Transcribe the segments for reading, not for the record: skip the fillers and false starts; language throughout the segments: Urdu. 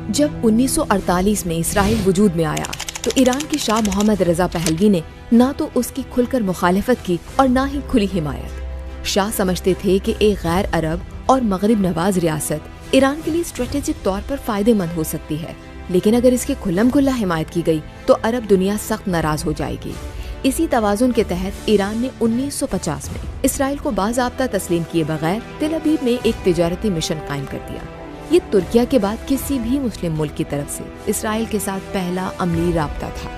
جب 1948 میں اسرائیل وجود میں آیا تو ایران کے شاہ محمد رضا پہلوی نے نہ تو اس کی کھل کر مخالفت کی اور نہ ہی کھلی حمایت۔ شاہ سمجھتے تھے کہ ایک غیر عرب اور مغرب نواز ریاست ایران کے لیے اسٹریٹجک طور پر فائدہ مند ہو سکتی ہے، لیکن اگر اس کی کھلم کھلا حمایت کی گئی تو عرب دنیا سخت ناراض ہو جائے گی۔ اسی توازن کے تحت ایران نے 1950 میں اسرائیل کو باضابطہ تسلیم کیے بغیر تل ابیب میں ایک تجارتی مشن قائم کر دیا۔ یہ ترکیہ کے بعد کسی بھی مسلم ملک کی طرف سے اسرائیل کے ساتھ پہلا عملی رابطہ تھا۔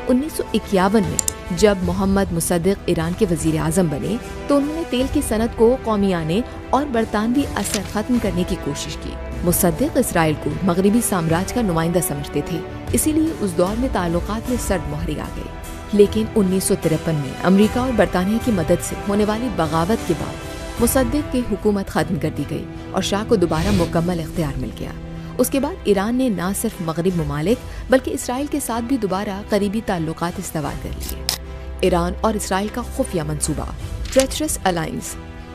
1951 میں جب محمد مصدق ایران کے وزیر اعظم بنے تو انہوں نے تیل کی صنعت کو قومیانے اور برطانوی اثر ختم کرنے کی کوشش کی۔ مصدق اسرائیل کو مغربی سامراج کا نمائندہ سمجھتے تھے، اسی لیے اس دور میں تعلقات میں سرد مہری آ گئی۔ لیکن 1953 میں امریکہ اور برطانیہ کی مدد سے ہونے والی بغاوت کے بعد مصدق کی حکومت ختم کر دی گئی اور شاہ کو دوبارہ مکمل اختیار مل گیا۔ اس کے بعد ایران نے نہ صرف مغرب ممالک بلکہ اسرائیل کے ساتھ بھی دوبارہ قریبی تعلقات استوار کر لیے۔ ایران اور اسرائیل کا خفیہ منصوبہ treacherous alliance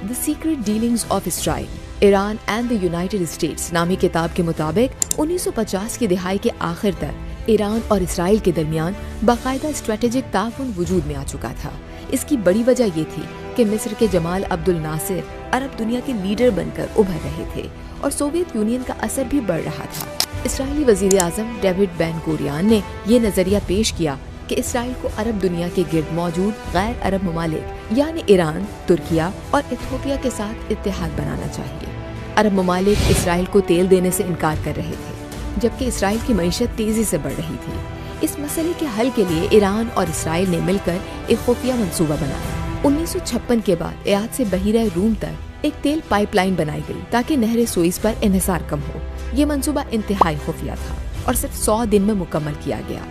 the secret dealings of Israel Iran and the United States نامی کتاب کے مطابق 1950 کی دہائی کے آخر تک ایران اور اسرائیل کے درمیان باقاعدہ اسٹریٹجک تعاون وجود میں آ چکا تھا۔ اس کی بڑی وجہ یہ تھی کہ مصر کے جمال عبد الناصر عرب دنیا کے لیڈر بن کر ابھر رہے تھے اور سوویت یونین کا اثر بھی بڑھ رہا تھا۔ اسرائیلی وزیر اعظم ڈیوڈ بین گوریان نے یہ نظریہ پیش کیا کہ اسرائیل کو عرب دنیا کے گرد موجود غیر عرب ممالک یعنی ایران، ترکیہ اور ایتھوپیا کے ساتھ اتحاد بنانا چاہیے۔ عرب ممالک اسرائیل کو تیل دینے سے انکار کر رہے تھے، جبکہ اسرائیل کی معیشت تیزی سے بڑھ رہی تھی۔ اس مسئلے کے حل کے لیے ایران اور اسرائیل نے مل کر ایک خفیہ منصوبہ بنایا۔ 1956 کے بعد ایاد سے بحیرہ روم تک ایک تیل پائپ لائن بنائی گئی تاکہ نہر سوئز پر انحصار کم ہو۔ یہ منصوبہ انتہائی خفیہ تھا اور صرف 100 دن میں مکمل کیا گیا۔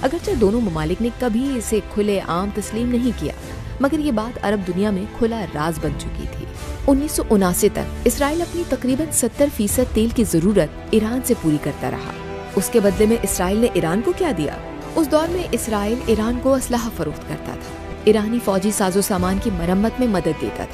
اگرچہ دونوں ممالک نے کبھی اسے کھلے عام تسلیم نہیں کیا، مگر یہ بات عرب دنیا میں کھلا راز بن چکی تھی۔ 1979 تک اسرائیل اپنی تقریباً 70% تیل کی ضرورت ایران سے پوری کرتا رہا۔ اس کے بدلے میں اسرائیل نے ایران کو کیا دیا؟ اس دور میں اسرائیل ایران کو اسلحہ فروخت کرتا تھا، ایرانی فوجی ساز و سامان کی مرمت میں مدد دیتا تھا